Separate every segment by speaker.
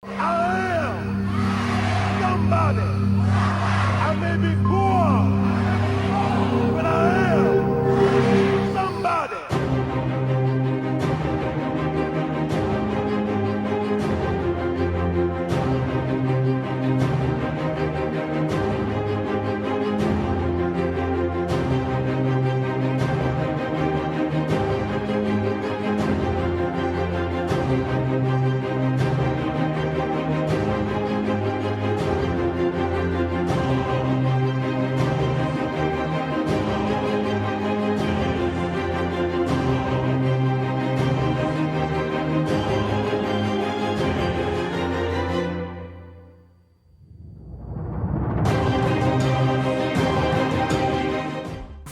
Speaker 1: I am somebody. I may be poor, but I am somebody.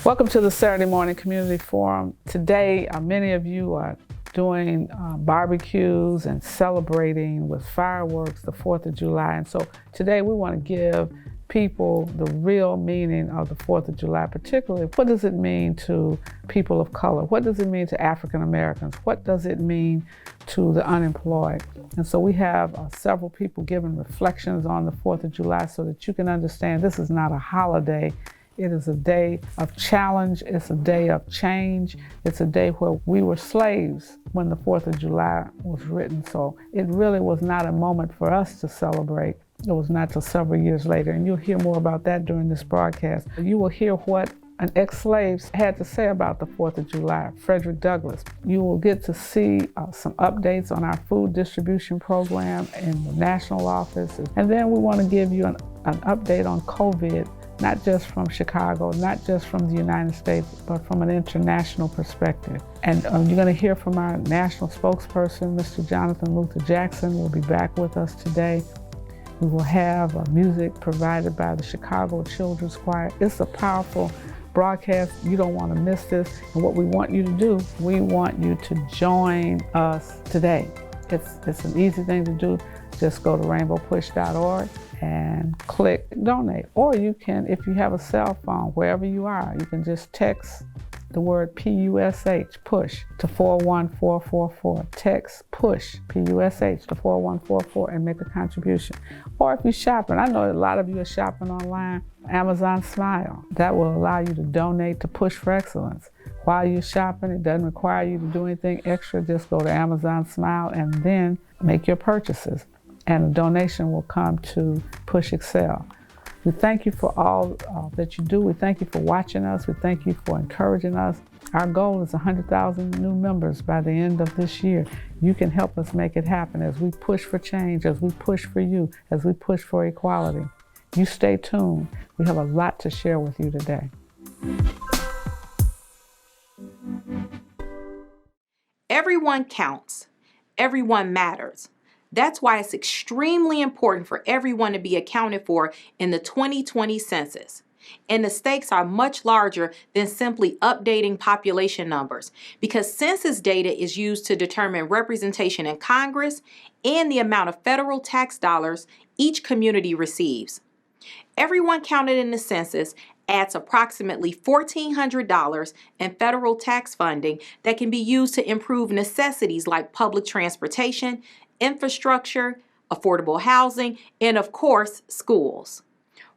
Speaker 2: Welcome to the Saturday Morning Community Forum. Today, many of you are doing barbecues and celebrating with fireworks the 4th of July. And so today we want to give people the real meaning of the 4th of July, particularly what does it mean to people of color? What does it mean to African Americans? What does it mean to the unemployed? And so we have several people giving reflections on the 4th of July so that you can understand this is not a holiday. It is a day of challenge. It's a day of change. It's a day where we were slaves when the 4th of July was written. So it really was not a moment for us to celebrate. It was not till several years later. And you'll hear more about that during this broadcast. You will hear what an ex-slave had to say about the 4th of July, Frederick Douglass. You will get to see some updates on our food distribution program in the national office. And then we want to give you an update on COVID, not just from Chicago, not just from the United States, but from an international perspective. And you're going to hear from our national spokesperson, Mr. Jonathan Luther Jackson, will be back with us today. We will have music provided by the Chicago Children's Choir. It's a powerful broadcast. You don't want to miss this. And what we want you to do, we want you to join us today. It's an easy thing to do. Just go to rainbowpush.org and click donate. Or you can, if you have a cell phone, wherever you are, you can just text the word PUSH, push, to 41444. Text push, PUSH, to 41444 and make a contribution. Or if you're shopping, I know a lot of you are shopping online, Amazon Smile. That will allow you to donate to Push for Excellence. While you're shopping, it doesn't require you to do anything extra. Just go to Amazon Smile and then make your purchases. And a donation will come to Push Excel. We thank you for all that you do. We thank you for watching us. We thank you for encouraging us. Our goal is 100,000 new members by the end of this year. You can help us make it happen as we push for change, as we push for you, as we push for equality. You stay tuned. We have a lot to share with you today.
Speaker 3: Everyone counts. Everyone matters. That's why it's extremely important for everyone to be accounted for in the 2020 census. And the stakes are much larger than simply updating population numbers, because census data is used to determine representation in Congress and the amount of federal tax dollars each community receives. Everyone counted in the census adds approximately $1,400 in federal tax funding that can be used to improve necessities like public transportation, infrastructure, affordable housing, and of course, schools.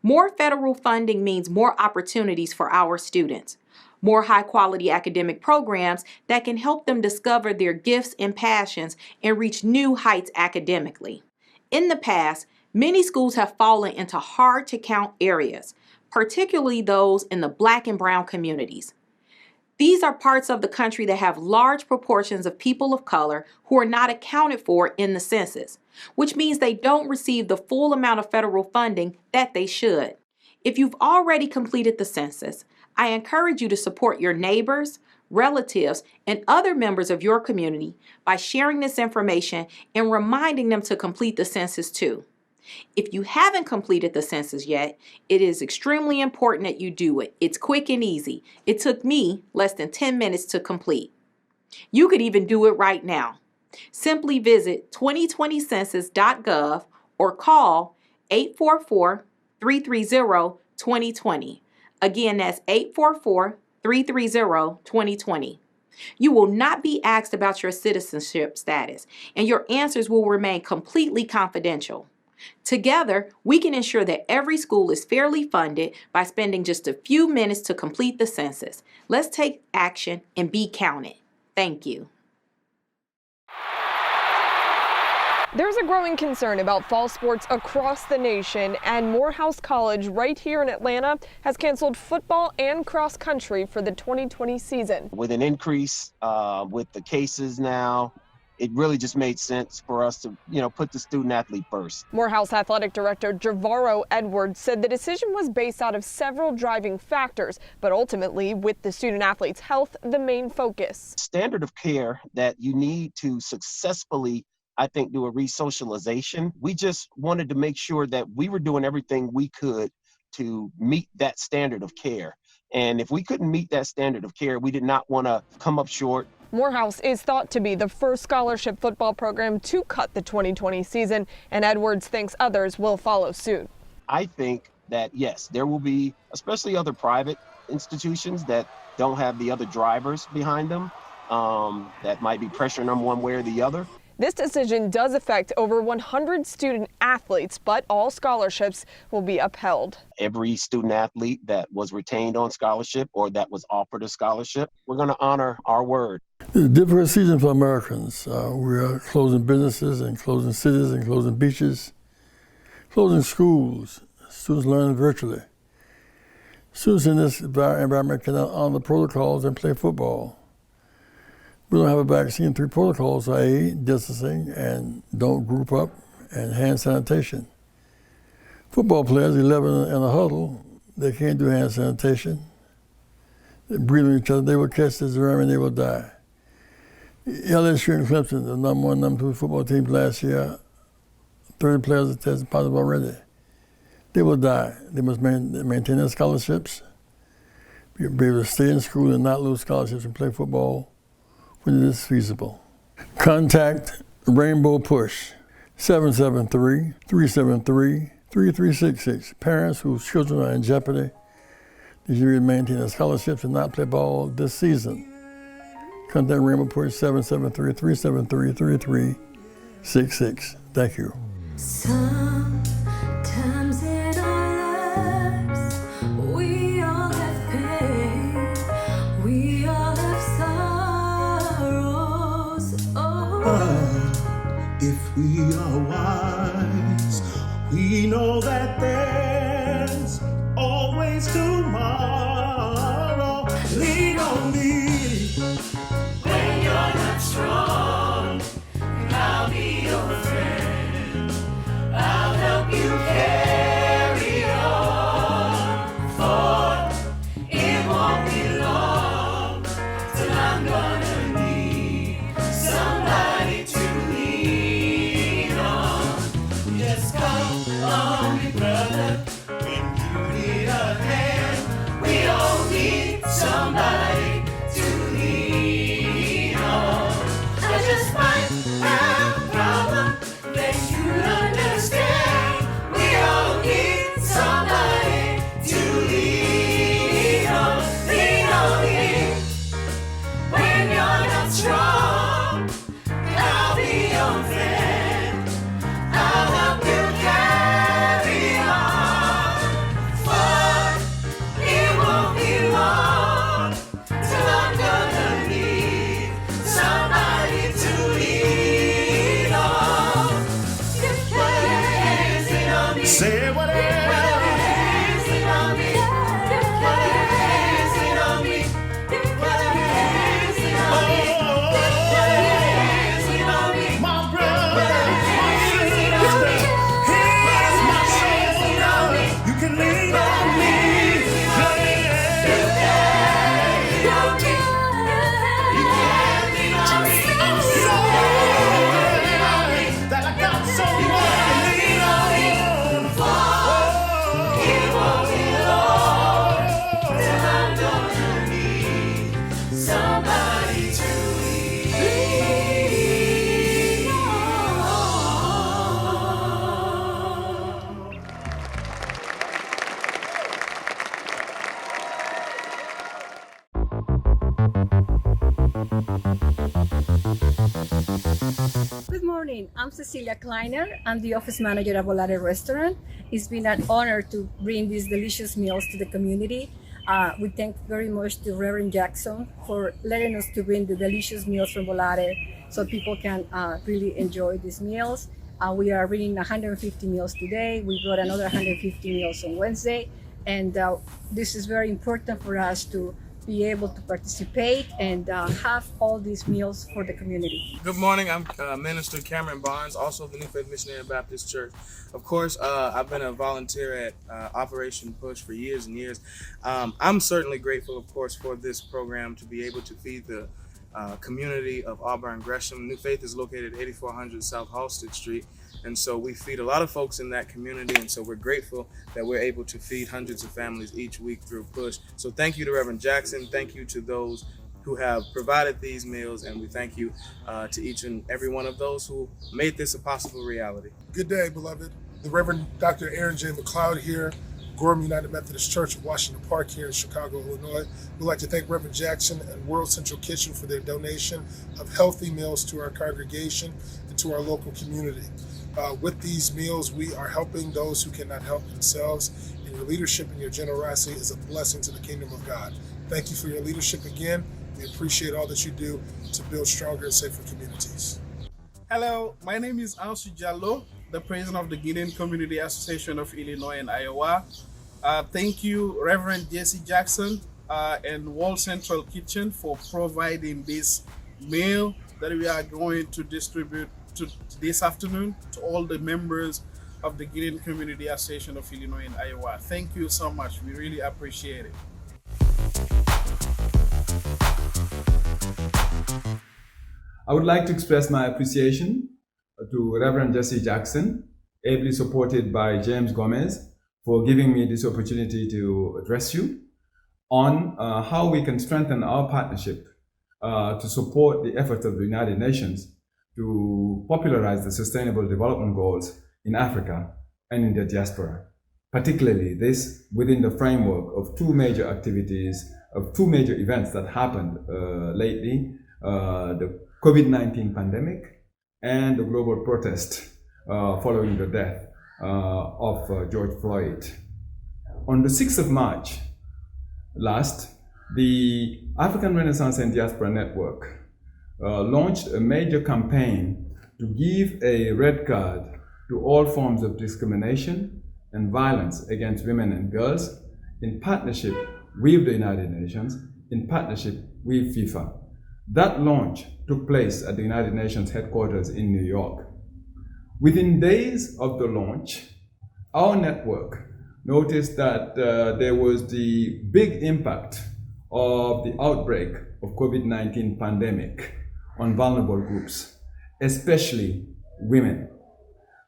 Speaker 3: More federal funding means more opportunities for our students, more high-quality academic programs that can help them discover their gifts and passions and reach new heights academically. In the past, many schools have fallen into hard-to-count areas, particularly those in the Black and Brown communities. These are parts of the country that have large proportions of people of color who are not accounted for in the census, which means they don't receive the full amount of federal funding that they should. If you've already completed the census, I encourage you to support your neighbors, relatives, and other members of your community by sharing this information and reminding them to complete the census too. If you haven't completed the census yet, it is extremely important that you do it. It's quick and easy. It took me less than 10 minutes to complete. You could even do it right now. Simply visit 2020census.gov or call 844-330-2020. Again, that's 844-330-2020. You will not be asked about your citizenship status, and your answers will remain completely confidential. Together, we can ensure that every school is fairly funded by spending just a few minutes to complete the census. Let's take action and be counted. Thank you.
Speaker 4: There's a growing concern about fall sports across the nation, and Morehouse College right here in Atlanta has canceled football and cross country for the 2020 season.
Speaker 5: With an increase with the cases now, it really just made sense for us to, put the student athlete first.
Speaker 4: Morehouse Athletic Director Javaro Edwards said the decision was based out of several driving factors, but ultimately, with the student athlete's health, the main focus.
Speaker 5: Standard of care that you need to successfully, I think, do a resocialization. We just wanted to make sure that we were doing everything we could to meet that standard of care. And if we couldn't meet that standard of care, we did not want to come up short.
Speaker 4: Morehouse is thought to be the first scholarship football program to cut the 2020 season, and Edwards thinks others will follow suit.
Speaker 5: I think that, yes, there will be, especially other private institutions that don't have the other drivers behind them, that might be pressuring them one way or the other.
Speaker 4: This decision does affect over 100 student athletes, but all scholarships will be upheld.
Speaker 5: Every student athlete that was retained on scholarship or that was offered a scholarship, we're going to honor our word.
Speaker 6: It's a difficult season for Americans. We are closing businesses and closing cities and closing beaches, closing schools. Students learn virtually. Students in this environment cannot honor protocols and play football. We don't have a vaccine. 3 protocols are A, distancing, and don't group up, and hand sanitation. Football players, 11 in a huddle, they can't do hand sanitation. They breathe on each other, they will catch this germ and they will die. LSU and Clemson, the number 1, number 2 football teams last year, 30 players have tested positive already. They will die. They must maintain their scholarships, be able to stay in school and not lose scholarships and play football when it is feasible. Contact Rainbow Push, 773-373-3366. Parents whose children are in jeopardy, they should maintain their scholarships and not play ball this season. Contact Rainbow Push, 773-373-3366. Thank you.
Speaker 7: Sometimes in our lives, we all have pain, we all have sorrows.
Speaker 1: If we are wise, we know that there's always tomorrow. Lean on me when you're not strong, and I'll be your friend. I'll help you carry on, for it won't be long till I'm gonna need somebody to lean on. Just come on, brother.
Speaker 8: morning. I'm Cecilia Kleiner. I'm the office manager of Volare Restaurant. It's been an honor to bring these delicious meals to the community. We thank very much to Reverend Jackson for letting us to bring the delicious meals from Volare so people can really enjoy these meals. We are bringing 150 meals today. We brought another 150 meals on Wednesday. And this is very important for us to be able to participate and have all these meals for the community.
Speaker 9: Good morning, I'm Minister Cameron Barnes, also of the New Faith Missionary Baptist Church. Of course, I've been a volunteer at Operation Push for years and years. I'm certainly grateful, of course, for this program to be able to feed the community of Auburn Gresham. New Faith is located at 8400 South Halsted Street. And so we feed a lot of folks in that community. And so we're grateful that we're able to feed hundreds of families each week through Push. So thank you to Reverend Jackson. Thank you to those who have provided these meals. And we thank you to each and every one of those who made this a possible reality.
Speaker 10: Good day, beloved. The Reverend Dr. Aaron J. McLeod here, Gorham United Methodist Church of Washington Park here in Chicago, Illinois. We'd like to thank Reverend Jackson and World Central Kitchen for their donation of healthy meals to our congregation and to our local community. With these meals, we are helping those who cannot help themselves, and your leadership and your generosity is a blessing to the kingdom of God. Thank you for your leadership again. We appreciate all that you do to build stronger and safer communities.
Speaker 11: Hello, my name is Ansu Jallo, the president of the Gideon Community Association of Illinois and Iowa. Thank you, Reverend Jesse Jackson and World Central Kitchen for providing this meal that we are going to distribute this afternoon to all the members of the Gideon Community Association of Illinois and Iowa. Thank you so much. We really appreciate it.
Speaker 12: I would like to express my appreciation to Reverend Jesse Jackson, ably supported by James Gomez, for giving me this opportunity to address you on how we can strengthen our partnership to support the efforts of the United Nations to popularize the Sustainable Development Goals in Africa and in the diaspora, particularly this within the framework of two major activities, of two major events that happened lately, the COVID-19 pandemic and the global protest following the death of George Floyd. On the 6th of March last, the African Renaissance and Diaspora Network launched a major campaign to give a red card to all forms of discrimination and violence against women and girls in partnership with the United Nations, in partnership with FIFA. That launch took place at the United Nations headquarters in New York. Within days of the launch, our network noticed that there was the big impact of the outbreak of COVID-19 pandemic on vulnerable groups, especially women.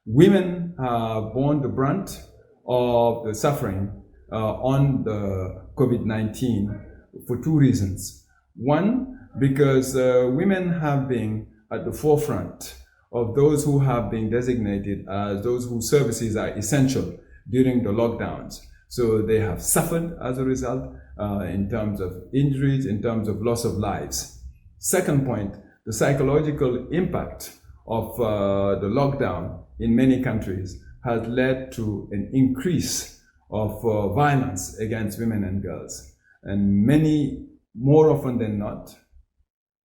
Speaker 12: Women have borne the brunt of the suffering on the COVID-19 for two reasons. One, because women have been at the forefront of those who have been designated as those whose services are essential during the lockdowns. So they have suffered as a result in terms of injuries, in terms of loss of lives. Second point, the psychological impact of the lockdown in many countries has led to an increase of violence against women and girls. And many, more often than not,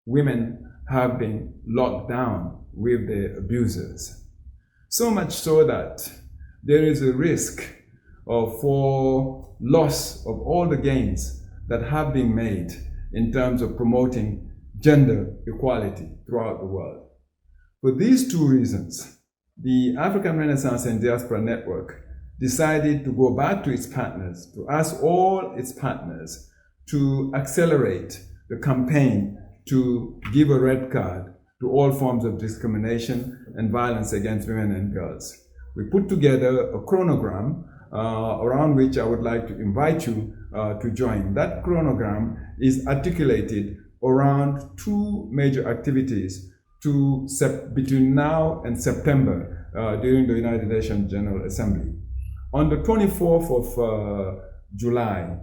Speaker 12: women have been locked down with their abusers. So much so that there is a risk for loss of all the gains that have been made in terms of promoting gender equality throughout the world. For these two reasons, the African Renaissance and Diaspora Network decided to go back to its partners, to ask all its partners to accelerate the campaign to give a red card to all forms of discrimination and violence against women and girls. We put together a chronogram around which I would like to invite you to join. That chronogram is articulated around two major activities between now and September during the United Nations General Assembly. On the 24th of July,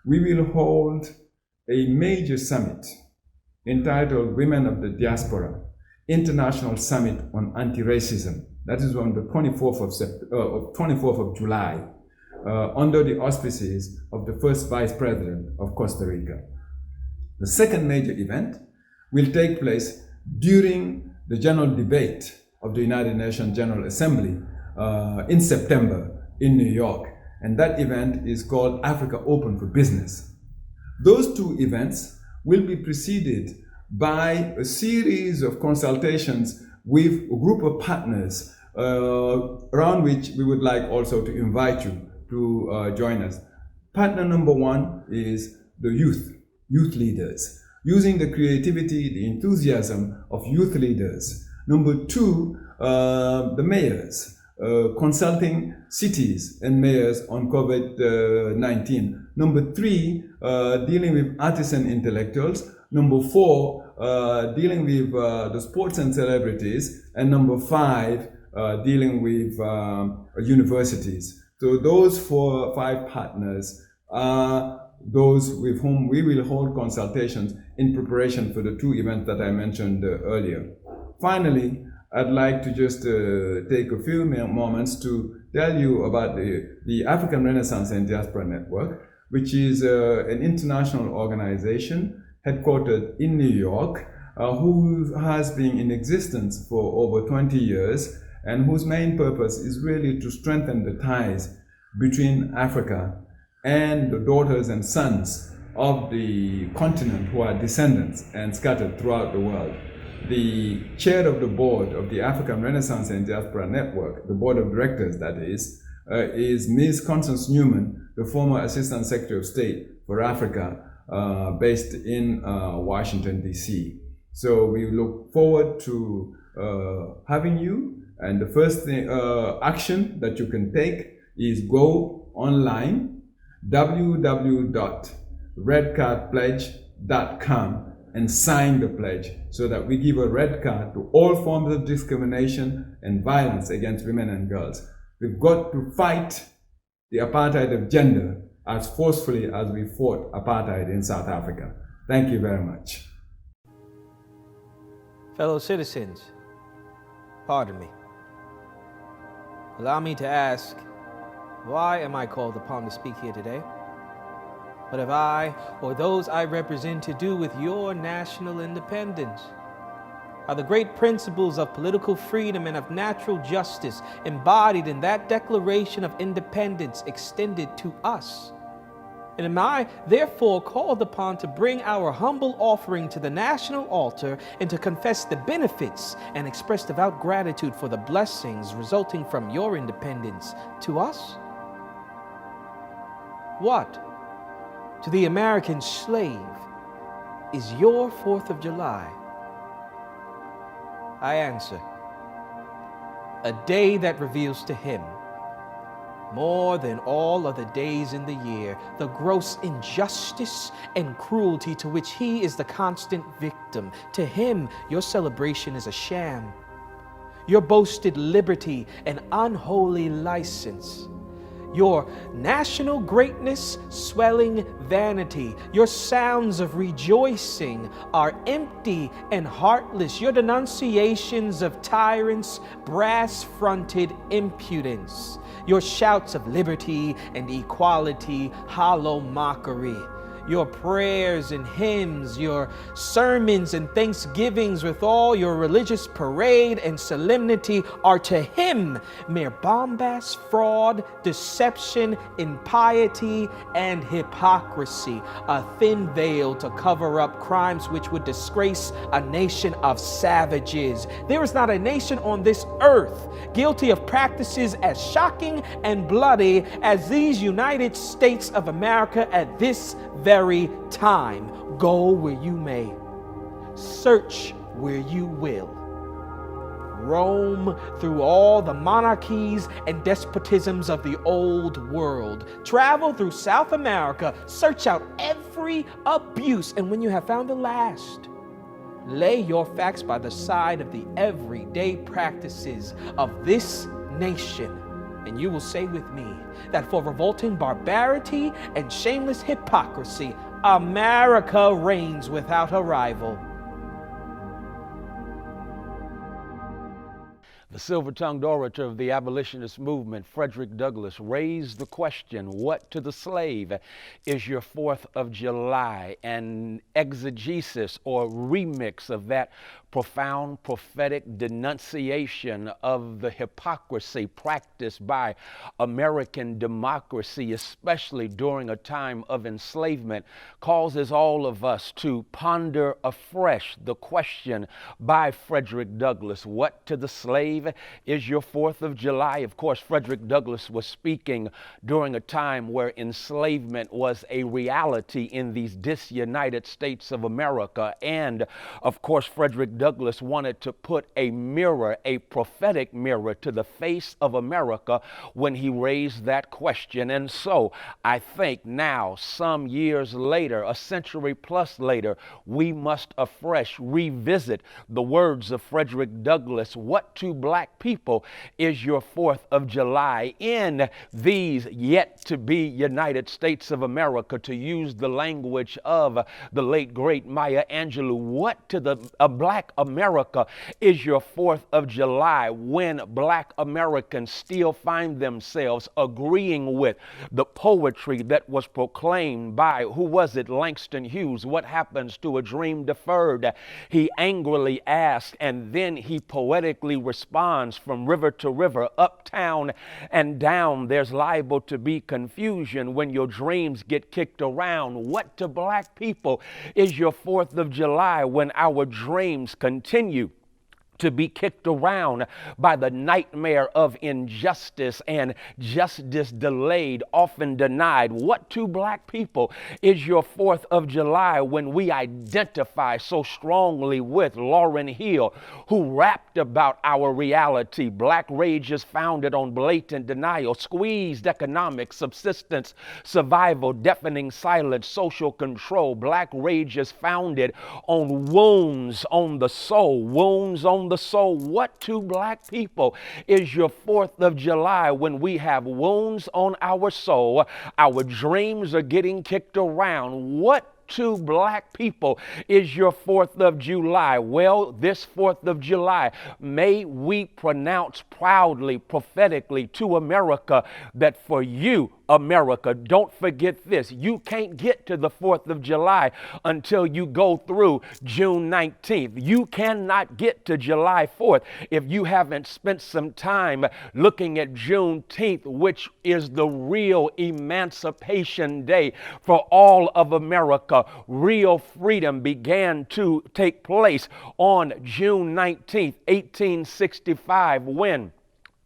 Speaker 12: we will hold a major summit entitled Women of the Diaspora, International Summit on Anti-Racism. That is on the 24th of July, under the auspices of the first Vice President of Costa Rica. The second major event will take place during the general debate of the United Nations General Assembly in September in New York. And that event is called Africa Open for Business. Those two events will be preceded by a series of consultations with a group of partners around which we would like also to invite you to join us. Partner number one is the youth leaders, using the creativity, the enthusiasm of youth leaders. Number two, the mayors, consulting cities and mayors on COVID-19. Number three, dealing with artisan intellectuals. Number four, dealing with the sports and celebrities. And number five, dealing with universities. So those 4 or 5 partners are those with whom we will hold consultations in preparation for the 2 events that I mentioned earlier. Finally, I'd like to just take a few moments to tell you about the African Renaissance and Diaspora Network, which is an international organization headquartered in New York, who has been in existence for over 20 years, and whose main purpose is really to strengthen the ties between Africa and the daughters and sons of the continent who are descendants and scattered throughout the world. The chair of the board of the African Renaissance and Diaspora Network, the board of directors that is Ms. Constance Newman, the former Assistant Secretary of State for Africa, based in Washington, D.C. So we look forward to having you. And the first action that you can take is go online, www.redcardpledge.com, and sign the pledge so that we give a red card to all forms of discrimination and violence against women and girls. We've got to fight the apartheid of gender as forcefully as we fought apartheid in South Africa. Thank you very much.
Speaker 13: Fellow citizens, pardon me. Allow me to ask, why am I called upon to speak here today? What have I or those I represent to do with your national independence? Are the great principles of political freedom and of natural justice embodied in that Declaration of Independence extended to us? And am I therefore called upon to bring our humble offering to the national altar and to confess the benefits and express devout gratitude for the blessings resulting from your independence to us? What, to the American slave, is your 4th of July? I answer, a day that reveals to him, more than all other days in the year, the gross injustice and cruelty to which he is the constant victim. To him, your celebration is a sham, your boasted liberty an unholy license, your national greatness swelling vanity. Your sounds of rejoicing are empty and heartless. Your denunciations of tyrants, brass-fronted impudence. Your shouts of liberty and equality, hollow mockery. Your prayers and hymns, your sermons and thanksgivings with all your religious parade and solemnity are to him mere bombast, fraud, deception, impiety, and hypocrisy, a thin veil to cover up crimes which would disgrace a nation of savages. There is not a nation on this earth guilty of practices as shocking and bloody as these United States of America at this very time. Go where you may, search where you will, roam through all the monarchies and despotisms of the old world, travel through South America, search out every abuse, and when you have found the last, lay your facts by the side of the everyday practices of this nation, and you will say with me that for revolting barbarity and shameless hypocrisy, America reigns without a rival.
Speaker 14: The silver-tongued orator of the abolitionist movement, Frederick Douglass, raised the question, what to the slave is your 4th of July? An exegesis or remix of that profound prophetic denunciation of the hypocrisy practiced by American democracy, especially during a time of enslavement, causes all of us to ponder afresh the question by Frederick Douglass, what to the slave is your 4th of July? Of course, Frederick Douglass was speaking during a time where enslavement was a reality in these disunited states of America. And of course, Frederick Douglass wanted to put a mirror, a prophetic mirror, to the face of America when he raised that question. And so I think now, some years later, a century plus later, we must afresh revisit the words of Frederick Douglass. What to black people is your 4th of July in these yet to be United States of America, to use the language of the late great Maya Angelou? What to the black America is your 4th of July when black Americans still find themselves agreeing with the poetry that was proclaimed by, who was it, Langston Hughes? What happens to a dream deferred? He angrily asks, and then he poetically responds, from river to river, uptown and down, there's liable to be confusion when your dreams get kicked around. What to black people is your 4th of July when our dreams continue to be kicked around by the nightmare of injustice and justice delayed, often denied? What to black people is your 4th of July when we identify so strongly with Lauryn Hill, who rapped about our reality? Black rage is founded on blatant denial, squeezed economics, subsistence, survival, deafening silence, social control. Black rage is founded on wounds on the soul, wounds on the soul. What to black people is your 4th of July when we have wounds on our soul, our dreams are getting kicked around? What to black people is your 4th of July? Well, this 4th of July, may we pronounce proudly, prophetically to America that for you, America, don't forget this: you can't get to the 4th of July until you go through June 19th. You cannot get to July 4th if you haven't spent some time looking at Juneteenth, which is the real Emancipation Day for all of America. Real freedom began to take place on June 19th, 1865, when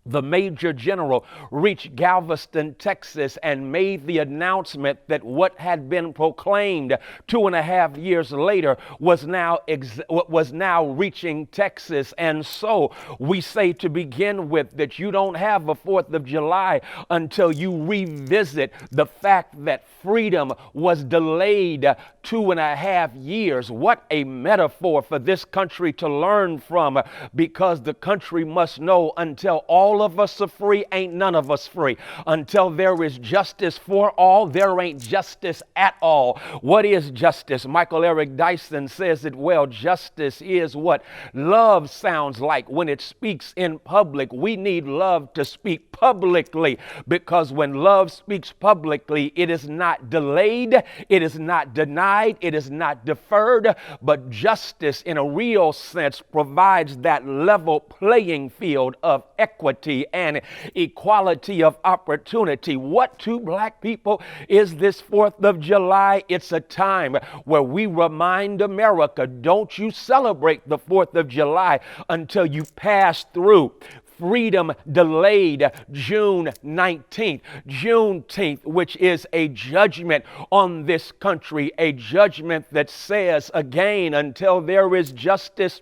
Speaker 14: the Major General reached Galveston, Texas, and made the announcement that what had been proclaimed 2.5 years later was now reaching Texas. And so we say, to begin with, that you don't have a 4th of July until you revisit the fact that freedom was delayed 2.5 years. What a metaphor for this country to learn from, because the country must know, until all of us are free, ain't none of us free. Until there is justice for all, there ain't justice at all. What is justice? Michael Eric Dyson says it well. Justice is what love sounds like when it speaks in public. We need love to speak publicly, because when love speaks publicly, it is not delayed, it is not denied, it is not deferred, but justice in a real sense provides that level playing field of equity and equality of opportunity. What to black people is this 4th of July? It's a time where we remind America, don't you celebrate the 4th of July until you pass through freedom delayed June 19th, Juneteenth, which is a judgment on this country, a judgment that says, again, until there is justice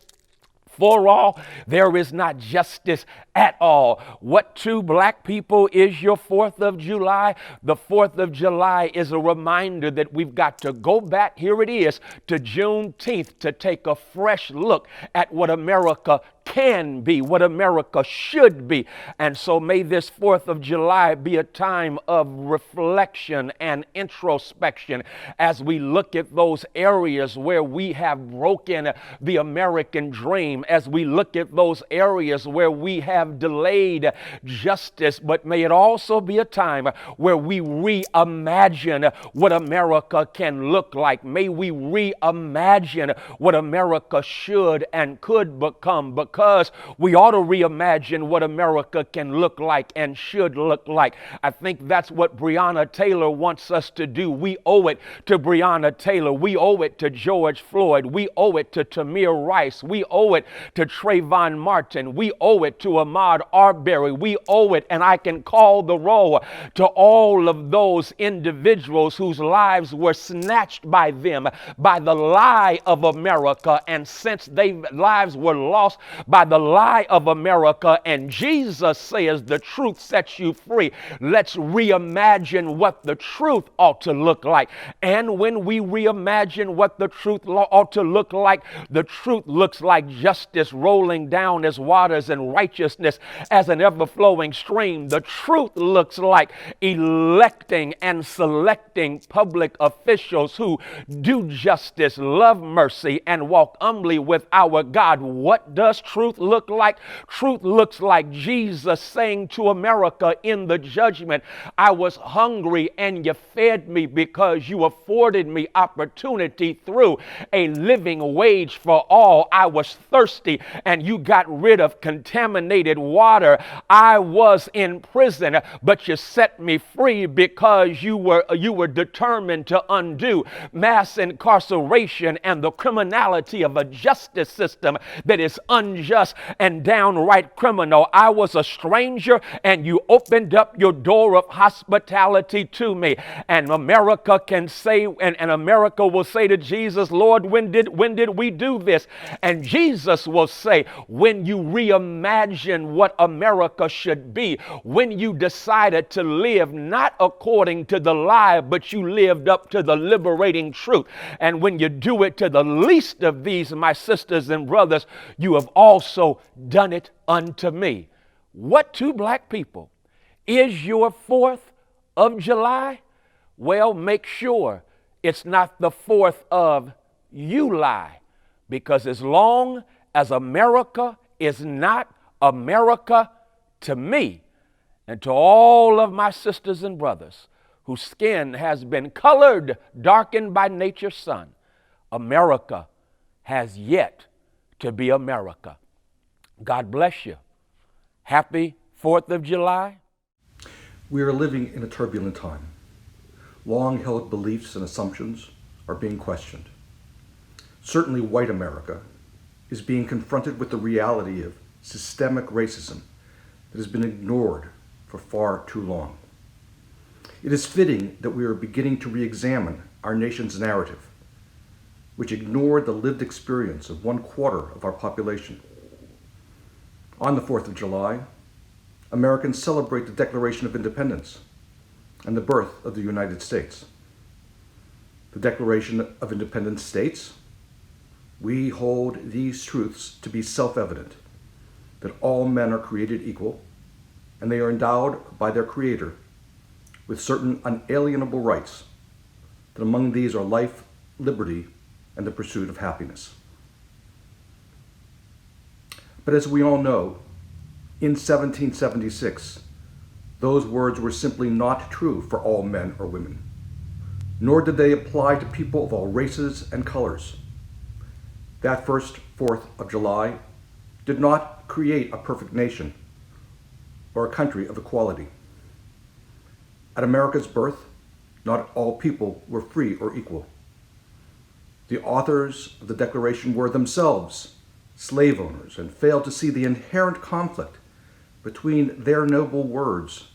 Speaker 14: for all, there is not justice at all. What to black people is your 4th of July? The 4th of July is a reminder that we've got to go back, here it is, to Juneteenth, to take a fresh look at what America can be, what America should be. And so may this 4th of July be a time of reflection and introspection as we look at those areas where we have broken the American dream, as we look at those areas where we have delayed justice. But may it also be a time where we reimagine what America can look like. May we reimagine what America should and could become, because we ought to reimagine what America can look like and should look like. I think that's what Breonna Taylor wants us to do. We owe it to Breonna Taylor. We owe it to George Floyd. We owe it to Tamir Rice. We owe it to Trayvon Martin. We owe it to Ahmaud Arbery. We owe it, and I can call the roll, to all of those individuals whose lives were snatched by them by the lie of America, and since their lives were lost by the lie of America, and Jesus says the truth sets you free, let's reimagine what the truth ought to look like. And when we reimagine what the truth ought to look like, the truth looks like justice rolling down as waters and righteousness as an ever-flowing stream. The truth looks like electing and selecting public officials who do justice, love mercy, and walk humbly with our God. What does truth look like? Truth looks like Jesus saying to America in the judgment, I was hungry and you fed me because you afforded me opportunity through a living wage for all. I was thirsty and you got rid of contaminated water. I was in prison, but you set me free because you were determined to undo mass incarceration and the criminality of a justice system that is unjust and downright criminal. I was a stranger and you opened up your door of hospitality to me. And America can say, and America will say to Jesus, Lord, when did we do this? And Jesus will say, when you reimagine what America should be, when you decided to live not according to the lie, but you lived up to the liberating truth. And when you do it to the least of these, my sisters and brothers, you have also done it unto me. What two black people is your 4th of July? Well, make sure it's not the 4th of you lie, because as long as America is not America to me and to all of my sisters and brothers whose skin has been colored, darkened by nature's sun, America has yet to be America. God bless you. Happy 4th of July.
Speaker 15: We are living in a turbulent time. Long-held beliefs and assumptions are being questioned. Certainly white America is being confronted with the reality of systemic racism that has been ignored for far too long. It is fitting that we are beginning to re-examine our nation's narrative, which ignored the lived experience of 1/4 of our population. On the 4th of July, Americans celebrate the Declaration of Independence and the birth of the United States. The Declaration of Independence states, we hold these truths to be self-evident, that all men are created equal, and they are endowed by their Creator with certain unalienable rights, that among these are life, liberty, and the pursuit of happiness. But as we all know, in 1776, those words were simply not true for all men or women, nor did they apply to people of all races and colors. That first 4th of July did not create a perfect nation or a country of equality. At America's birth, not all people were free or equal. The authors of the Declaration were themselves slave owners and failed to see the inherent conflict between their noble words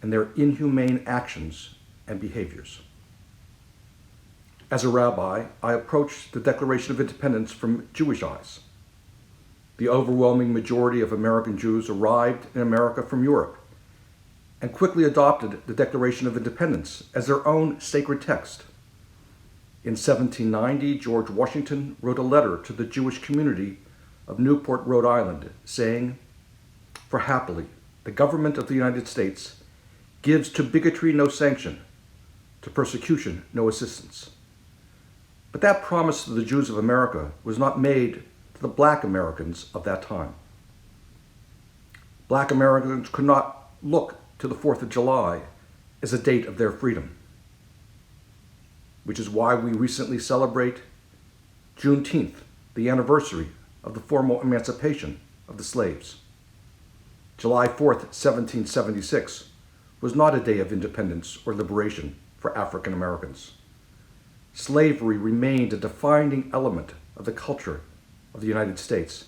Speaker 15: and their inhumane actions and behaviors. As a rabbi, I approached the Declaration of Independence from Jewish eyes. The overwhelming majority of American Jews arrived in America from Europe and quickly adopted the Declaration of Independence as their own sacred text. In 1790, George Washington wrote a letter to the Jewish community of Newport, Rhode Island, saying, "For happily, the government of the United States gives to bigotry no sanction, to persecution no assistance." But that promise to the Jews of America was not made to the Black Americans of that time. Black Americans could not look to the 4th of July as a date of their freedom, which is why we recently celebrate Juneteenth, the anniversary of the formal emancipation of the slaves. July 4th, 1776, was not a day of independence or liberation for African Americans. Slavery remained a defining element of the culture of the United States,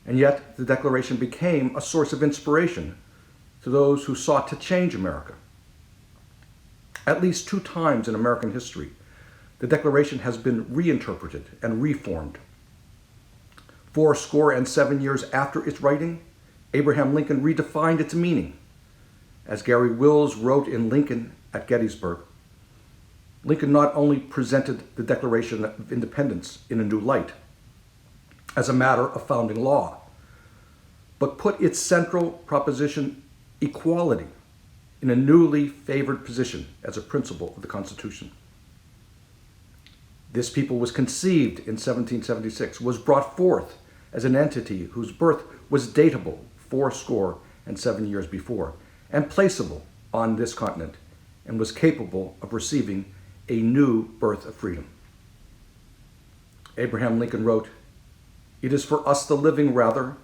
Speaker 15: and yet the Declaration became a source of inspiration to those who sought to change America. At least 2 times in American history, the Declaration has been reinterpreted and reformed. 47 years after its writing, Abraham Lincoln redefined its meaning. As Gary Wills wrote in Lincoln at Gettysburg, Lincoln not only presented the Declaration of Independence in a new light, as a matter of founding law, but put its central proposition, equality, in a newly favored position as a principle of the Constitution. This people was conceived in 1776, was brought forth as an entity whose birth was datable 47 years before, and placeable on this continent, and was capable of receiving a new birth of freedom. Abraham Lincoln wrote, "It is for us the living, rather,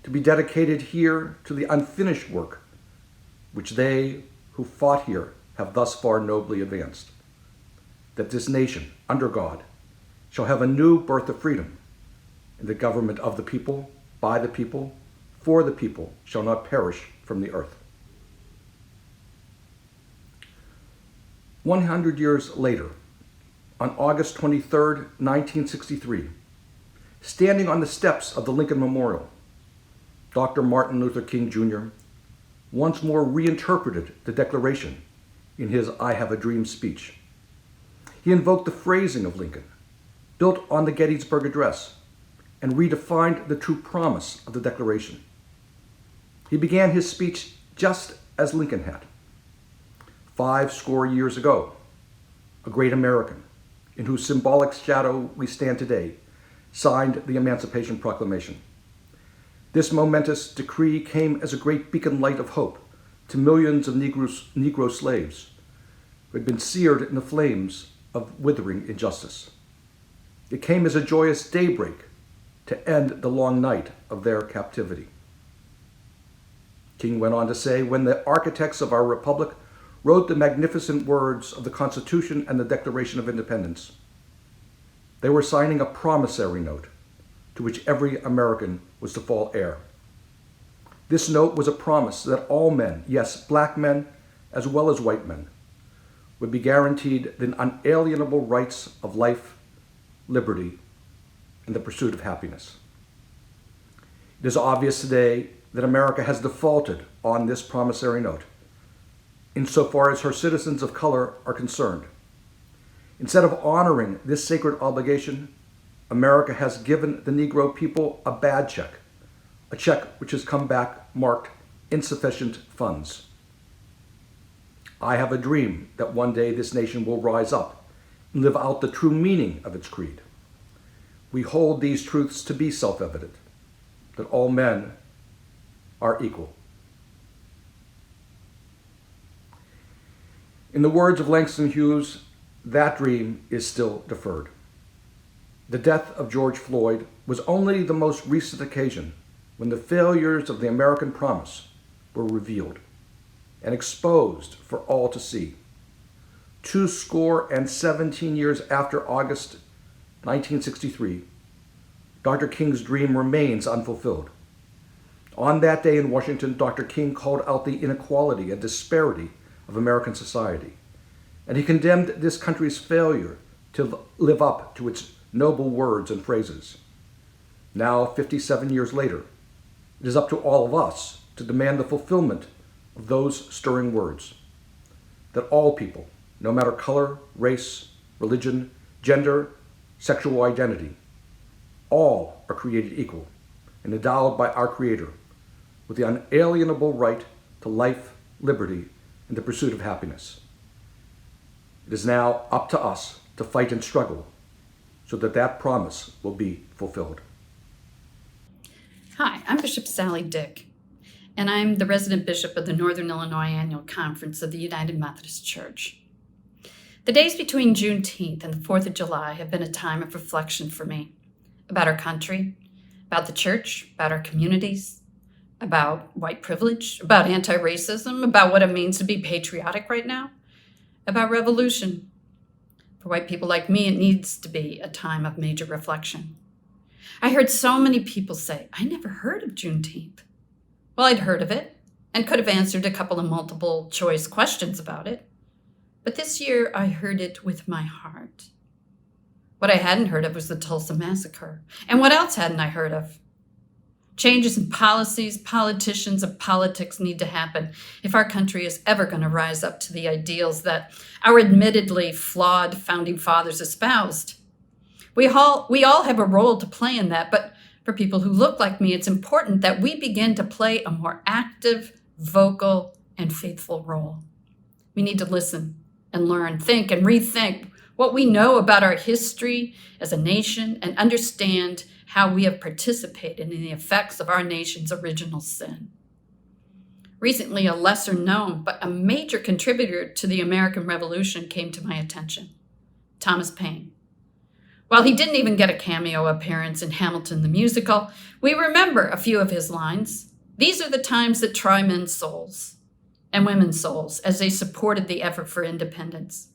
Speaker 15: to be dedicated here to the unfinished work which they who fought here have thus far nobly advanced, that this nation, under God, shall have a new birth of freedom, and the government of the people, by the people, for the people, shall not perish from the earth." 100 years later, on August 23, 1963, standing on the steps of the Lincoln Memorial, Dr. Martin Luther King Jr. once more reinterpreted the Declaration in his "I Have a Dream" speech. He invoked the phrasing of Lincoln, built on the Gettysburg Address, and redefined the true promise of the Declaration. He began his speech just as Lincoln had. 50 years ago, a great American, in whose symbolic shadow we stand today, signed the Emancipation Proclamation. This momentous decree came as a great beacon light of hope to millions of Negro slaves who had been seared in the flames of withering injustice. It came as a joyous daybreak to end the long night of their captivity. King went on to say, "When the architects of our republic wrote the magnificent words of the Constitution and the Declaration of Independence, they were signing a promissory note to which every American was to fall heir. This note was a promise that all men, yes, black men as well as white men, would be guaranteed the unalienable rights of life, liberty, and the pursuit of happiness." It is obvious today that America has defaulted on this promissory note, insofar as her citizens of color are concerned. Instead of honoring this sacred obligation, America has given the Negro people a bad check, a check which has come back marked insufficient funds. I have a dream that one day this nation will rise up and live out the true meaning of its creed. We hold these truths to be self-evident, that all men are equal. In the words of Langston Hughes, that dream is still deferred. The death of George Floyd was only the most recent occasion when the failures of the American promise were revealed and exposed for all to see. 217 years after August 1963, Dr. King's dream remains unfulfilled. On that day in Washington, Dr. King called out the inequality and disparity of American society, and he condemned this country's failure to live up to its noble words and phrases. Now, 57 years later, it is up to all of us to demand the fulfillment of those stirring words, that all people, no matter color, race, religion, gender, sexual identity, All are created equal and endowed by our Creator with the unalienable right to life, liberty, and the pursuit of happiness. It is now up to us to fight and struggle so that that promise will be fulfilled.
Speaker 16: Hi, I'm Bishop Sally Dick, and I'm the resident bishop of the Northern Illinois Annual Conference of the United Methodist Church. The days between Juneteenth and the 4th of July have been a time of reflection for me about our country, about the church, about our communities, about white privilege, about anti-racism, about what it means to be patriotic right now, about revolution. For white people like me, it needs to be a time of major reflection. I heard so many people say, I never heard of Juneteenth. Well, I'd heard of it and could have answered a couple of multiple choice questions about it. But this year, I heard it with my heart. What I hadn't heard of was the Tulsa Massacre. And what else hadn't I heard of? Changes in policies, politicians, and politics need to happen if our country is ever going to rise up to the ideals that our admittedly flawed founding fathers espoused. We all have a role to play in that, but for people who look like me, it's important that we begin to play a more active, vocal, and faithful role. We need to listen and learn, think, and rethink what we know about our history as a nation and understand how we have participated in the effects of our nation's original sin. Recently, a lesser known but a major contributor to the American Revolution came to my attention, Thomas Paine. While he didn't even get a cameo appearance in Hamilton the musical, we remember a few of his lines. These are the times that try men's souls and women's souls as they supported the effort for independence.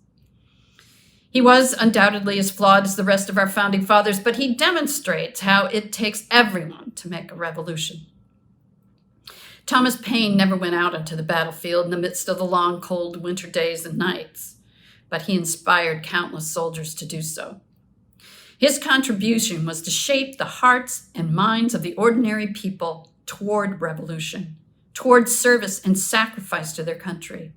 Speaker 16: He was undoubtedly as flawed as the rest of our founding fathers, but he demonstrates how it takes everyone to make a revolution. Thomas Paine never went out onto the battlefield in the midst of the long, cold winter days and nights, but he inspired countless soldiers to do so. His contribution was to shape the hearts and minds of the ordinary people toward revolution, toward service and sacrifice to their country,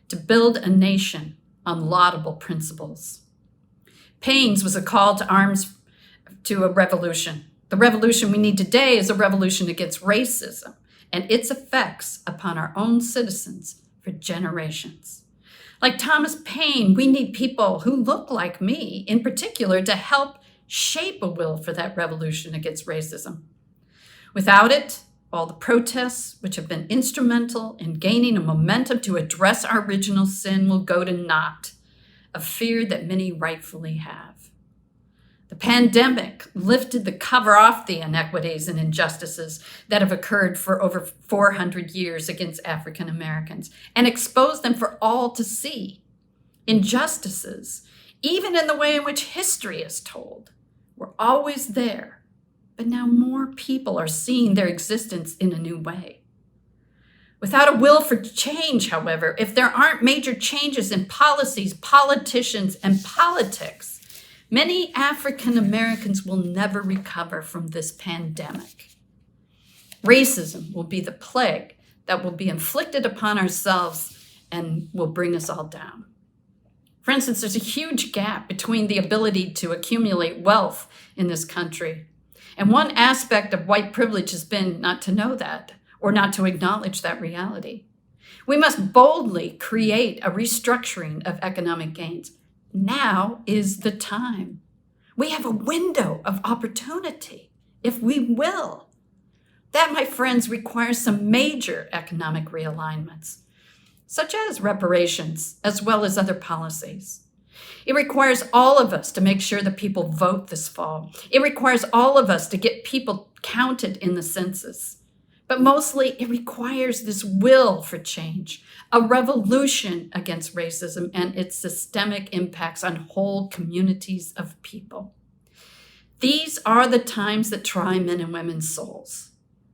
Speaker 16: to build a nation on laudable principles. Paine's was a call to arms to a revolution. The revolution we need today is a revolution against racism and its effects upon our own citizens for generations. Like Thomas Paine, we need people who look like me, in particular, to help shape a will for that revolution against racism. Without it, all the protests, which have been instrumental in gaining a momentum to address our original sin, will go to naught, a fear that many rightfully have. The pandemic lifted the cover off the inequities and injustices that have occurred for over 400 years against African Americans and exposed them for all to see. Injustices, even in the way in which history is told, were always there, but now more people are seeing their existence in a new way. Without a will for change, however, if there aren't major changes in policies, politicians, and politics, many African Americans will never recover from this pandemic. Racism will be the plague that will be inflicted upon ourselves and will bring us all down. For instance, there's a huge gap between the ability to accumulate wealth in this country. And one aspect of white privilege has been not to know that or not to acknowledge that reality. We must boldly create a restructuring of economic gains. Now is the time. We have a window of opportunity, if we will. That, my friends, requires some major economic realignments, such as reparations, as well as other policies. It requires all of us to make sure that people vote this fall. It requires all of us to get people counted in the census. But mostly, it requires this will for change, a revolution against racism and its systemic impacts on whole communities of people. These are the times that try men and women's souls,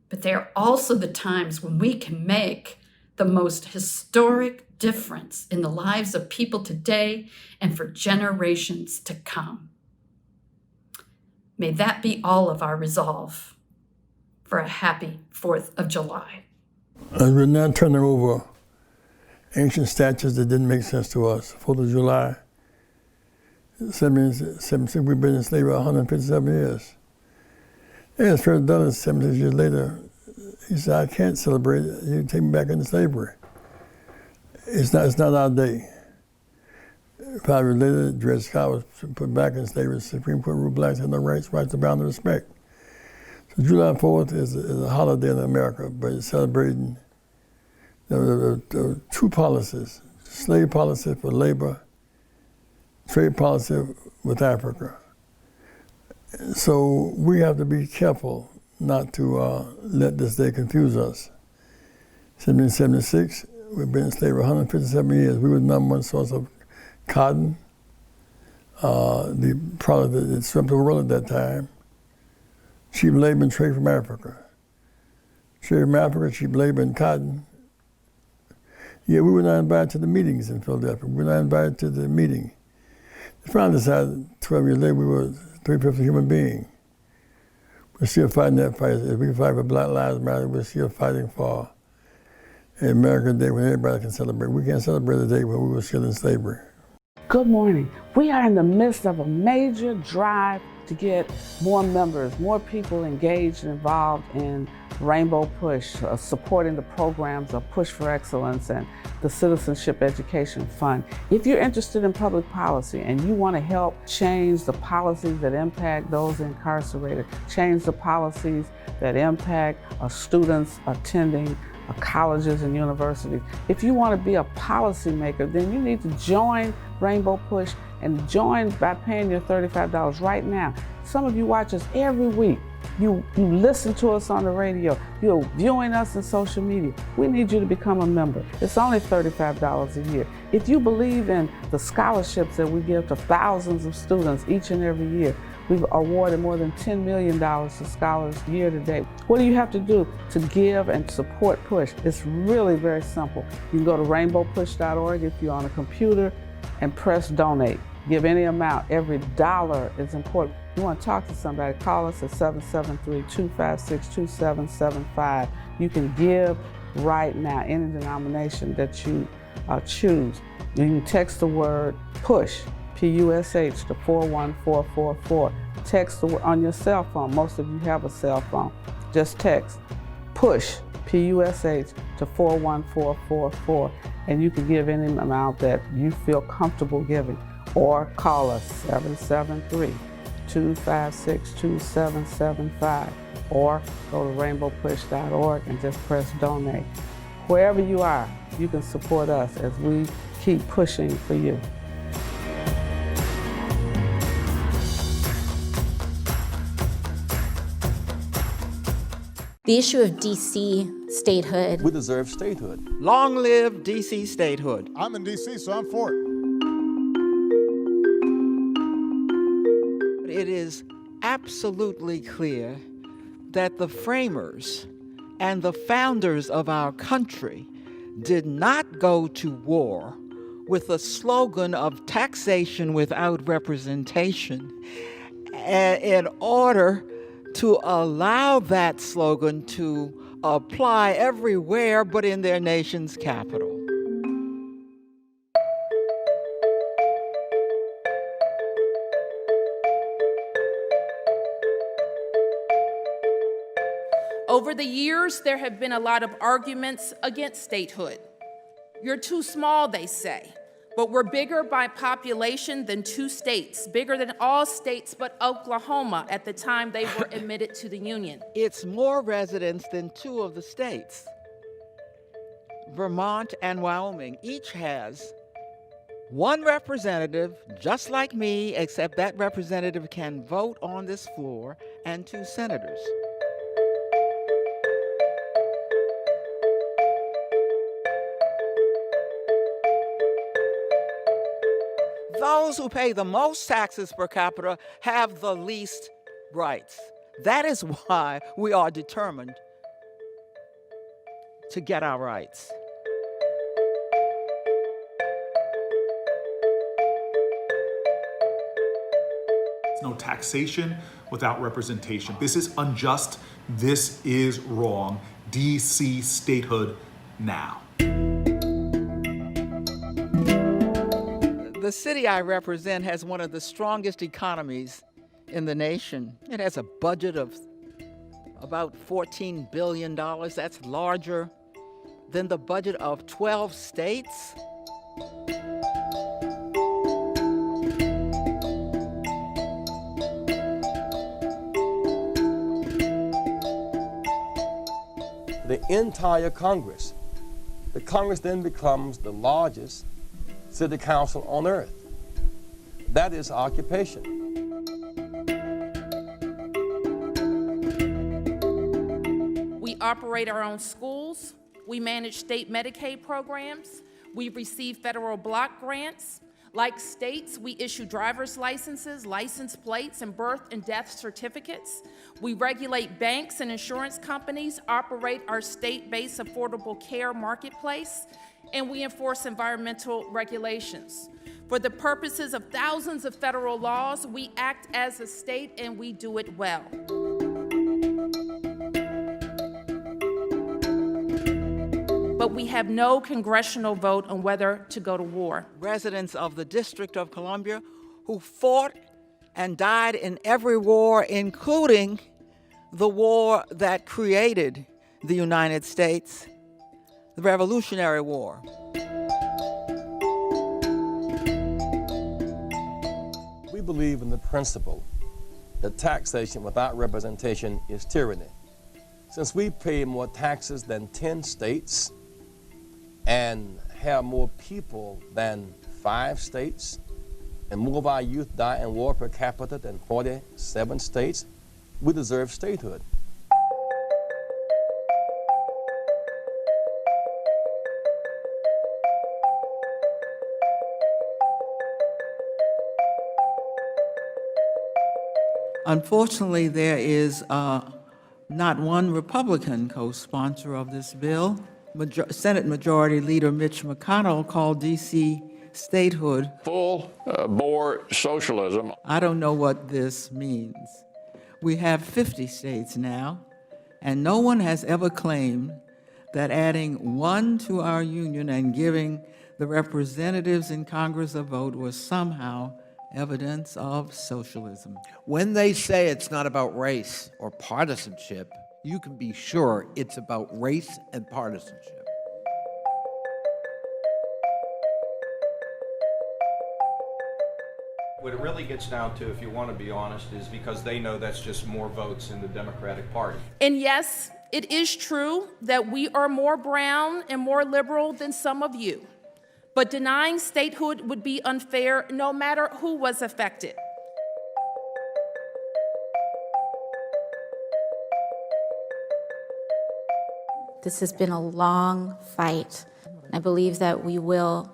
Speaker 16: but they are also the times when we can make the most historic difference in the lives of people today and for generations to come. May that be all of our resolve for a happy 4th of July.
Speaker 6: As we're now turning over ancient statutes that didn't make sense to us, 4th of July, we've been in slavery 157 years. As Frederick Douglass, 76 years later, he said, I can't celebrate it. You take me back into slavery. It's not our day. 5 years later, Dred Scott was put back in slavery. The Supreme Court ruled blacks had no rights abound to respect. So July 4th is a holiday in America, but it's celebrating the two policies, slave policy for labor, trade policy with Africa. So we have to be careful not to let this day confuse us. 1776, we've been in slavery 157 years. We were the number one source of cotton, the product that swept the world at that time. Cheap labor and trade from Africa. Trade from Africa, cheap labor and cotton. Yeah, we were not invited to the meetings in Philadelphia. We were not invited to the meeting. They finally decided 12 years later we were 3/5 human being. We're still fighting that fight. If we fight for Black Lives Matter, we're still fighting for an American Day when everybody can celebrate. We can't celebrate the day when we were still in slavery.
Speaker 2: Good morning. We are in the midst of a major drive to get more members, more people engaged and involved in Rainbow Push, supporting the programs of Push for Excellence and the Citizenship Education Fund. If you're interested in public policy and you want to help change the policies that impact those incarcerated, change the policies that impact students attending colleges and universities, if you want to be a policymaker, then you need to join Rainbow Push and join by paying your $35 right now. Some of you watch us every week. You listen to us on the radio. You're viewing us in social media. We need you to become a member. It's only $35 a year. If you believe in the scholarships that we give to thousands of students each and every year, we've awarded more than $10 million to scholars year to date. What do you have to do to give and support Push? It's really very simple. You can go to rainbowpush.org if you're on a computer and press donate. Give any amount. Every dollar is important. You want to talk to somebody, call us at 773-256-2775. You can give right now, any denomination that you choose. You can text the word PUSH, P-U-S-H, to 41444. Text the word on your cell phone. Most of you have a cell phone. Just text PUSH, P-U-S-H, to 41444. And you can give any amount that you feel comfortable giving. Or call us 773-256-2775, or go to rainbowpush.org and just press donate. Wherever you are, you can support us as we keep pushing for you.
Speaker 17: The issue of DC statehood.
Speaker 18: We deserve statehood.
Speaker 19: Long live DC statehood.
Speaker 20: I'm in DC, so I'm for it.
Speaker 19: It is absolutely clear that the framers and the founders of our country did not go to war with a slogan of taxation without representation in order to allow that slogan to apply everywhere but in their nation's capital.
Speaker 21: Over the years, there have been a lot of arguments against statehood. You're too small, they say, but we're bigger by population than 2 states, bigger than all states but Oklahoma at the time they were admitted to the Union.
Speaker 19: It's more residents than 2 of the states. Vermont and Wyoming each has 1 representative, just like me, except that representative can vote on this floor, and 2 senators. Those who pay the most taxes per capita have the least rights. That is why we are determined to get our rights.
Speaker 22: No taxation without representation. This is unjust. This is wrong. DC statehood now.
Speaker 19: The city I represent has one of the strongest economies in the nation. It has a budget of about $14 billion. That's larger than the budget of 12 states.
Speaker 18: The entire Congress. The Congress then becomes the largest city council on earth. That is occupation.
Speaker 21: We operate our own schools. We manage state Medicaid programs. We receive federal block grants. Like states, we issue driver's licenses, license plates, and birth and death certificates. We regulate banks and insurance companies, operate our state-based affordable care marketplace, and we enforce environmental regulations. For the purposes of thousands of federal laws, we act as a state and we do it well. But we have no congressional vote on whether to go to war.
Speaker 19: Residents of the District of Columbia who fought and died in every war, including the war that created the United States, the Revolutionary War.
Speaker 18: We believe in the principle that taxation without representation is tyranny. Since we pay more taxes than 10 states and have more people than 5 states, and more of our youth die in war per capita than 47 states, we deserve statehood.
Speaker 19: Unfortunately, there is not one Republican co-sponsor of this bill. Senate Majority Leader Mitch McConnell called D.C. statehood
Speaker 20: full-bore socialism.
Speaker 19: I don't know what this means. We have 50 states now, and no one has ever claimed that adding one to our union and giving the representatives in Congress a vote was somehow evidence of socialism.
Speaker 23: When they say it's not about race or partisanship, you can be sure it's about race and partisanship.
Speaker 24: What it really gets down to, if you want to be honest, is because they know that's just more votes in the Democratic Party.
Speaker 21: And yes, it is true that we are more brown and more liberal than some of you. But denying statehood would be unfair no matter who was affected.
Speaker 17: This has been a long fight. I believe that we will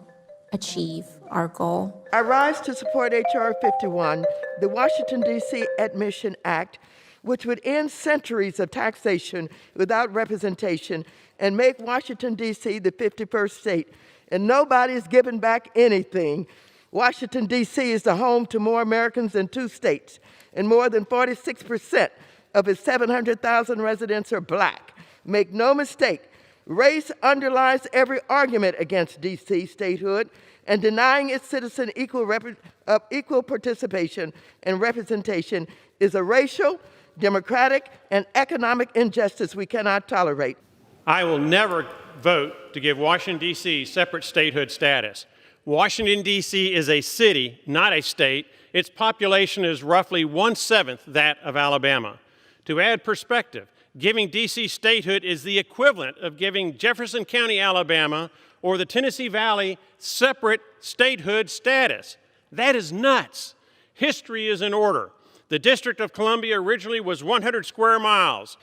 Speaker 17: achieve our goal.
Speaker 25: I rise to support H.R. 51, the Washington, D.C. Admission Act, which would end centuries of taxation without representation and make Washington, D.C. the 51st state. And nobody's giving back anything. Washington, D.C. is the home to more Americans than 2 states, and more than 46% of its 700,000 residents are black. Make no mistake, race underlies every argument against D.C. statehood, and denying its citizen equal participation and representation is a racial, democratic, and economic injustice we cannot tolerate.
Speaker 26: I will never vote to give Washington, D.C. separate statehood status. Washington, D.C. is a city, not a state. Its population is roughly 1/7 that of Alabama. To add perspective, giving D.C. statehood is the equivalent of giving Jefferson County, Alabama, or the Tennessee Valley separate statehood status. That is nuts. History is in order. The District of Columbia originally was 100 square miles.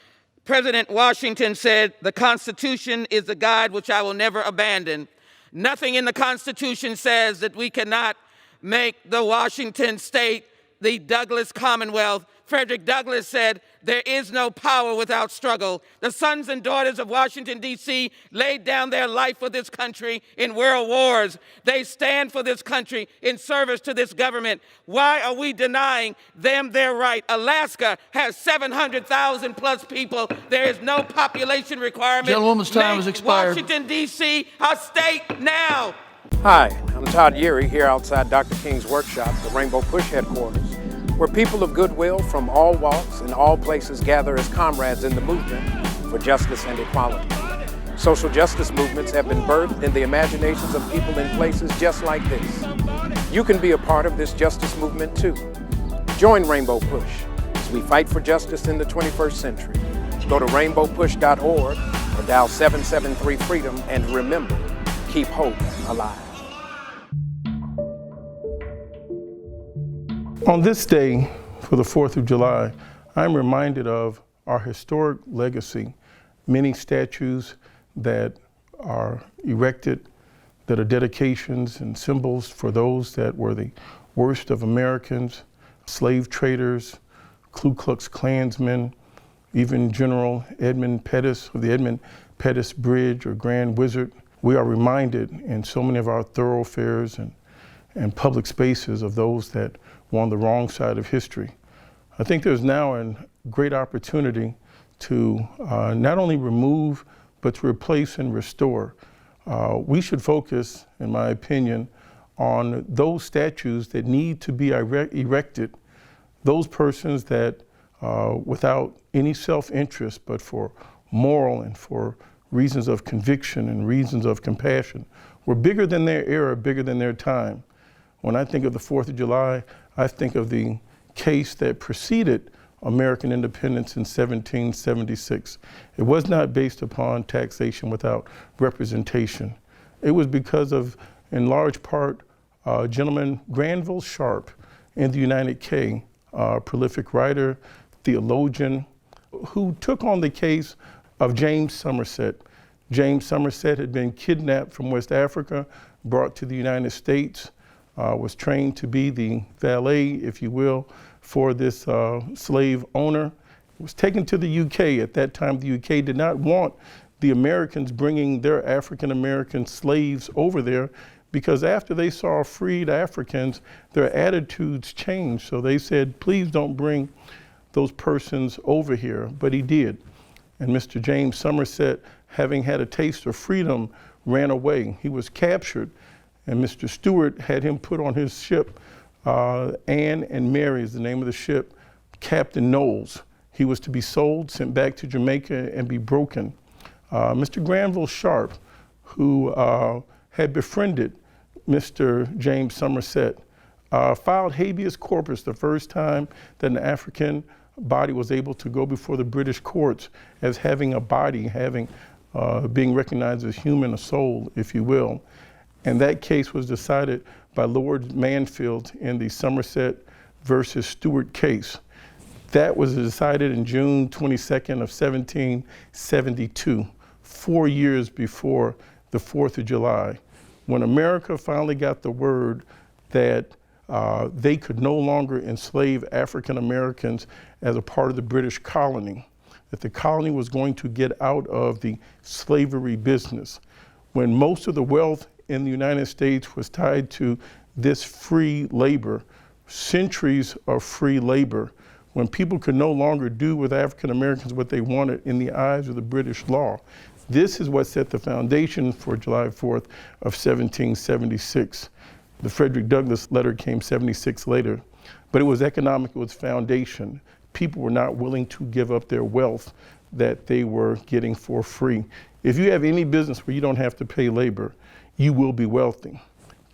Speaker 27: President Washington said, "The Constitution is the guide which I will never abandon." Nothing in the Constitution says that we cannot make the Washington state the Douglas Commonwealth. Frederick Douglass said, "There is no power without struggle." The sons and daughters of Washington, D.C. laid down their life for this country in world wars. They stand for this country in service to this government. Why are we denying them their right? Alaska has 700,000 plus people. There is no population requirement.
Speaker 20: Gentlewoman's time has expired.
Speaker 27: Washington, D.C. a state now.
Speaker 28: Hi, I'm Todd Yeary here outside Dr. King's workshop, the Rainbow Push headquarters.
Speaker 1: where people of goodwill from all walks and all places gather as comrades in the movement for justice and equality. Social justice movements have been birthed in the imaginations of people in places just like this. You can be a part of this justice movement too. Join Rainbow Push as we fight for justice in the 21st century. Go to rainbowpush.org or dial 773-FREEDOM, and remember, keep hope alive.
Speaker 6: On this day, for the 4th of July, I'm reminded of our historic legacy, many statues that are erected that are dedications and symbols for those that were the worst of Americans, slave traders, Ku Klux Klansmen, even General Edmund Pettus of the Edmund Pettus Bridge or Grand Wizard. We are reminded in so many of our thoroughfares and public spaces of those that were on the wrong side of history. I think there's now a great opportunity to not only remove, but to replace and restore. We should focus, in my opinion, on those statues that need to be erected, those persons that without any self-interest, but for moral and for reasons of conviction and reasons of compassion, were bigger than their era, bigger than their time. When I think of the 4th of July, I think of the case that preceded American independence in 1776. It was not based upon taxation without representation. It was because of, in large part, gentleman Granville Sharp in the United K, prolific writer, theologian, who took on the case of James Somerset. James Somerset had been kidnapped from West Africa, brought to the United States, was trained to be the valet, if you will, for this slave owner. Was taken to the UK. At that time, the UK did not want the Americans bringing their African-American slaves over there, because after they saw freed Africans, their attitudes changed. So they said, please don't bring those persons over here, but he did. And Mr. James Somerset, having had a taste of freedom, ran away. He was captured, and Mr. Stewart had him put on his ship. Anne and Mary is the name of the ship, Captain Knowles. He was to be sold, sent back to Jamaica, and be broken. Mr. Granville Sharp, who had befriended Mr. James Somerset, filed habeas corpus, the first time that an African body was able to go before the British courts as having a body, being recognized as human, a soul, if you will. And that case was decided by Lord Mansfield in the Somerset versus Stewart case. That was decided in June 22nd of 1772, 4 years before the 4th of July, when America finally got the word that they could no longer enslave African Americans as a part of the British colony, that the colony was going to get out of the slavery business. When most of the wealth in the United States was tied to this free labor, centuries of free labor, when people could no longer do with African Americans what they wanted in the eyes of the British law. This is what set the foundation for July 4th of 1776. The Frederick Douglass letter came 76 later, but it was economic, it was foundation. People were not willing to give up their wealth that they were getting for free. If you have any business where you don't have to pay labor, you will be wealthy.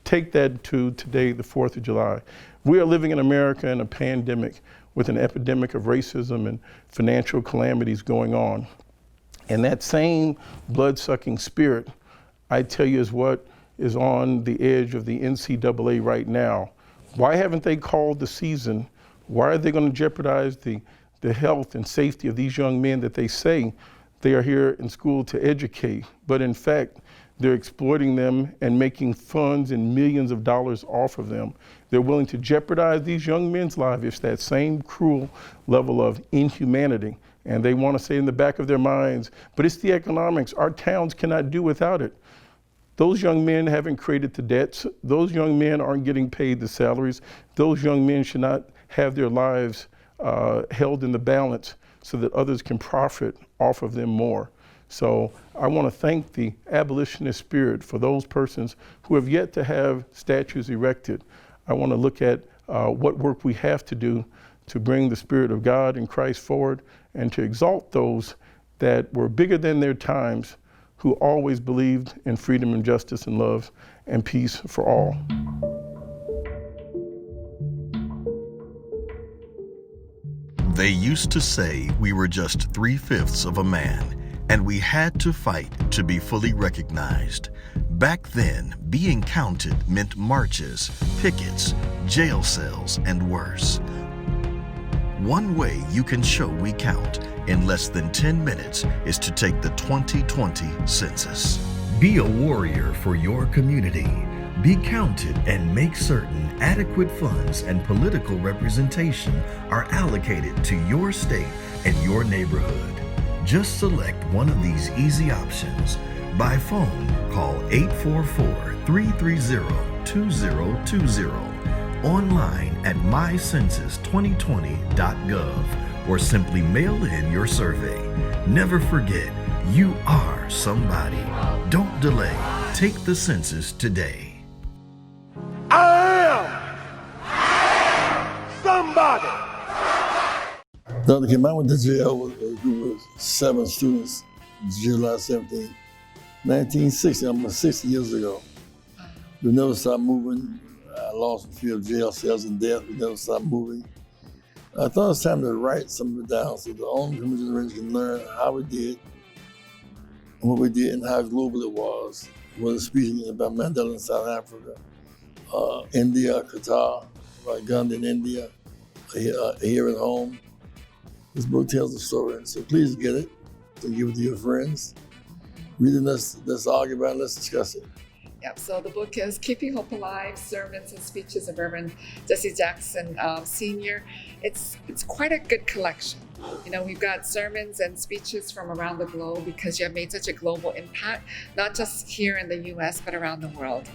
Speaker 6: Take that to today, the 4th of July. We are living in America in a pandemic with an epidemic of racism and financial calamities going on. And that same blood-sucking spirit, I tell you, is what is on the edge of the NCAA right now. Why haven't they called the season? Why are they going to jeopardize the health and safety of these young men that they say they are here in school to educate? But in fact, they're exploiting them and making funds and millions of dollars off of them. They're willing to jeopardize these young men's lives. It's that same cruel level of inhumanity. And they want to say in the back of their minds, but it's the economics. Our towns cannot do without it. Those young men haven't created the debts. Those young men aren't getting paid the salaries. Those young men should not have their lives held in the balance so that others can profit off of them more. So I want to thank the abolitionist spirit for those persons who have yet to have statues erected. I want to look at
Speaker 3: what work we have to do to bring the Spirit of God and Christ forward and to exalt those that were bigger than their times, who always believed in freedom and justice and love and peace for all.
Speaker 4: They used to say we were just 3/5 of a man, and we had to fight to be fully recognized. Back then, being counted meant marches, pickets, jail cells, and worse. One way you can show we count in less than 10 minutes is to take the 2020 census. Be a warrior for your community. Be counted and make certain adequate funds and political representation are allocated to your state and your neighborhood. Just select one of these easy options. By phone, call 844-330-2020. Online at mycensus2020.gov or simply mail in your survey. Never forget, you are somebody. Don't delay. Take the census today.
Speaker 5: I am somebody.
Speaker 6: Dr. Kim, I went to jail with a group of 7 students, July 17, 1960, almost 60 years ago. We never stopped moving. I lost a few of jail cells and death. We never stopped moving. I thought it was time to write some of it down so the older generation can learn how we did and what we did and how global it was. Whether speaking about Mandela in South Africa, India, Qatar, Gandhi in India, here at home. This book tells the story, so please get it and give it to your friends. Read it, let's argue about it, let's discuss it.
Speaker 7: Yep, so the book is Keeping Hope Alive, Sermons and Speeches of Reverend Jesse Jackson Sr. It's quite a good collection. You know, we've got sermons and speeches from around the globe because you have made such a global impact, not just here in the U.S., but around the world.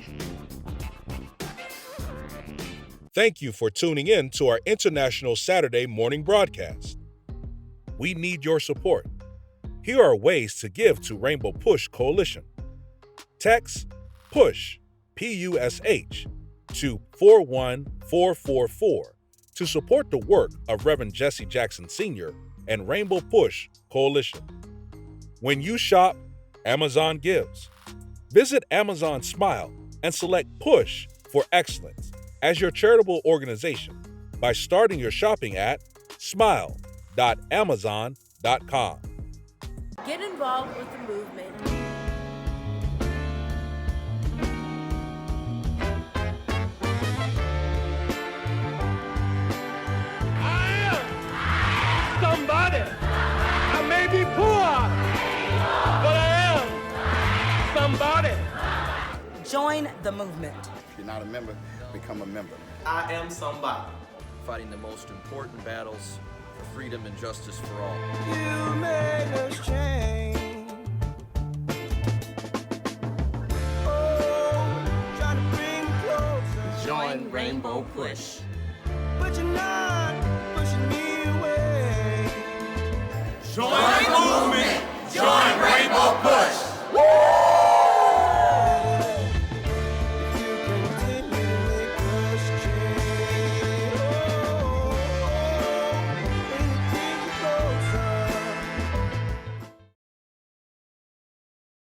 Speaker 8: Thank you for tuning in to our International Saturday morning broadcast. We need your support. Here are ways to give to Rainbow Push Coalition. Text PUSH, P-U-S-H, to 41444 to support the work of Reverend Jesse Jackson Sr. and Rainbow Push Coalition. When you shop, Amazon gives. Visit Amazon Smile and select Push for Excellence as your charitable organization by starting your shopping at smile.amazon.com.
Speaker 9: Get involved with the movement.
Speaker 5: Somebody. I may be poor, but I am somebody.
Speaker 10: Join the movement.
Speaker 28: If you're not a member, become a member.
Speaker 10: I am somebody.
Speaker 28: Fighting the most important battles for freedom and justice for all.
Speaker 5: You made us change. Oh, trying to bring closer.
Speaker 10: Join Rainbow Push.
Speaker 5: But you're not pushing me away.
Speaker 10: Join